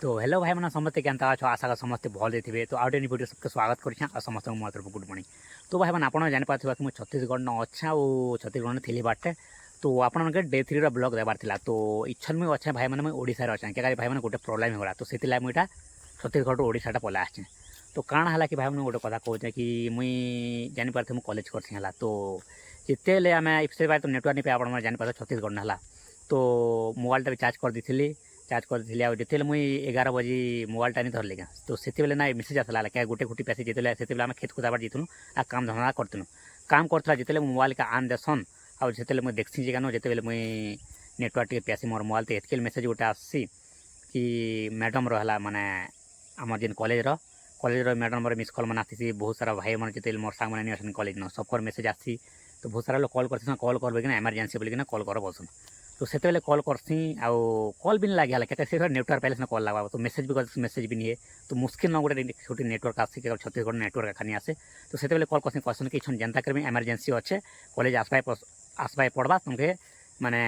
तो हेलो भाई मैंने समस्ते क्या आशा कर समस्ते भल थे तो आउटे वीडियो सबके स्वागत कर समस्त मो तरफ गुड मॉर्निंग। तो भाई मैंने आपड़ जापारे कि मुझे छत्तीसगढ़ न अच्छा और छत्तीसगढ़ थी बाटे तो आप डे 3 ब्लॉग देवार था तो इच्छन मुझे अच्छे भाई मैंने ओडिशा अच्छे क्या भाई मैंने गोटे प्रोब्लेम होगा तो से मुझा छत्तीसगढ़ ओडिशा पला आसे तो काण है कि भाई मैंने गोटे कथा कहे कि मुई जापारे मुझे कॉलेज कर तो जिते आम से तो नेटवर्क नहीं पाए आप जापारे छत्तीसगढ़ है तो मोबाइलटा भी चार्ज कर दी चार्ज कर दी आते मुई 11 बजे मोबाइलटा नहीं धरली क्या तो से ना मेसेज आसला क्या गोटे गोटी पैसे जिते से आम खेत खुदाबार जीतुनु आ काम धंदा करतुनु काम करता जिते मोबाइल का आन देसन आउ जिते मुझे देखसी जगह जिते मुई नेटवर्क टे पैसे मोर मोबाइल तो एतके मेसेज गोटे आसी कि मैडम रहा माने आम जेन कॉलेज मैडम मिस कल मैंने आसी बहुत सारा भाई मैंने जिते मोर सांग मैंने कॉलेज न सबकर मेसेज आसी तो बहुत सारा लोग कॉल कर कॉल कर एमरजेंसी बोलिकिना कॉल कर बसन तो से कॉल करसी आउ कॉल भी नहीं लगे क्या नेटवर्क पहले से कॉल लगा तो मेसेज भी मेसेज भी नहीं है तो मुश्किल न गोटे छोटी नेटवर्क आसी छत्तीसगढ़ नेटवर्क खानी आसे तो से कॉल करसी क्वेश्चन कि जनता कर एमरजेंसी अच्छे कॉलेज आसबाई पढ़वा तुमके माने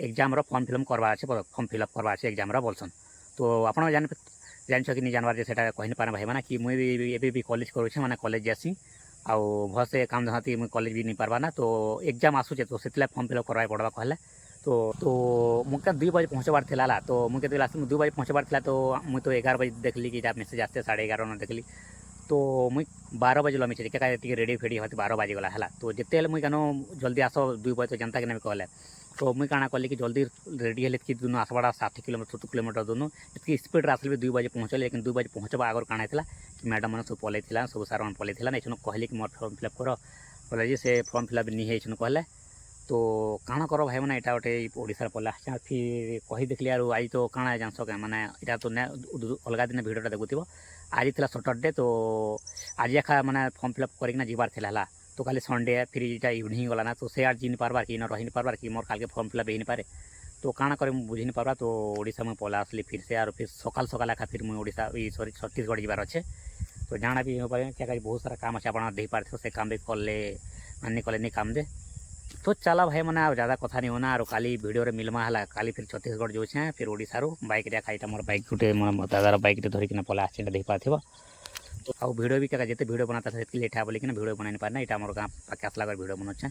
एग्जाम फॉर्म फिलअप करवा अच्छे फॉर्म फिलअप करवा अच्छे एग्जाम बोलसन तो आप जान कि नहीं जानवर से कही पारे भाई मैंने कि मुझे भी कॉलेज करुचे मैंने कॉलेज जासी आउ भल से काम धंधा मुझे कॉलेज भी नहीं पार्बा ना तो एग्जाम आसूचे तो से फॉर्म फिलअप करवा पड़वा कहले तो मुझे 2 बजे पहुँचबार था तो मुझे 2 बजे पहुँचबार था तो मुझे तो 11 बजे देखली कि जब मेसेज आसते 11:30 देखली तो मुझे 12 बजे लमी क्या रेडी फेडी होती 12 बाजी गला है तो जिते मुझे क्या जल्दी आस 2 बजे तो जनता के कहले तो मुझे काଣା कली कि जल्दी रेडी हेल्ले कि दोनों आसबाड़ा 60 किलोमीटर 70 किलोमीटर दोनों इतनी स्पीड आसली 2 बजे पहुँचले लेकिन 2 बजे पहुँचवा आगर काଣା है कि मैडम मैंने सब पलि सब सार मैंने पलि ना कहली कि मोर फॉर्म फिलअप कर बोले जी से फॉर्म फिलअप नहीं है कहले तो काଣା कर भाई मैंने यहाँ गोटे ओडिशा पला फिर कही देखली आर आज तो काଣା जानस क्या मैंने यहाँ तो अलग दिन भिडियोटा देखुव आज था सटरडे तो आज एका मैंने फॉर्म फिलअप करना जीवार था तो खाली संडे फिर यहाँ इवनिंग गला ना तो से जी नहीं पार्बार कि रही नहीं पार्बार कि मोर काल के फॉर्म फिलअप हो पारे तो काଣା कर बुझी नहीं पार्बा तो ओडिशा मुझे पला आसली फिर से और फिर सकाल सकाल एका फिर मुझे ओडिशा सॉरी छत्तीसगढ़ जीवार अच्छे तो जाना भी हो पाए क्या बहुत सारा काम अच्छे आप दे पारे से काम भी कले नहीं कले नहीं काम दे तो चला भाई मैंने ज़्यादा कथा नहीं होना और काली वीडियो रे मिलमा है काली फिर छत्तीसगढ़ जो फिर ओडिशा बाइक रे खाईटा मोर बाइक गोटे मोर दादार बाइक रे धरिकिना पला आसे देख पार तो आउ वीडियो भी क्या जिते वीडियो बनाता से लेट है बोलिकिना वीडियो बना नहीं पारना यहाँ मोर गाँव पाके आसला वीडियो बनाचे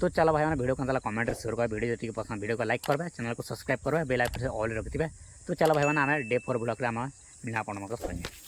तो चलो भाई मैंने वीडियो को कमेंट शेयर कर वीडियो जो पसंद वीडियो को लाइक करबे चैनल को सब्सक्राइब करबे बेल आइकन से ऑल रखिथे तो चलो भाई मैंने डे 4 ब्लॉग में मिला आप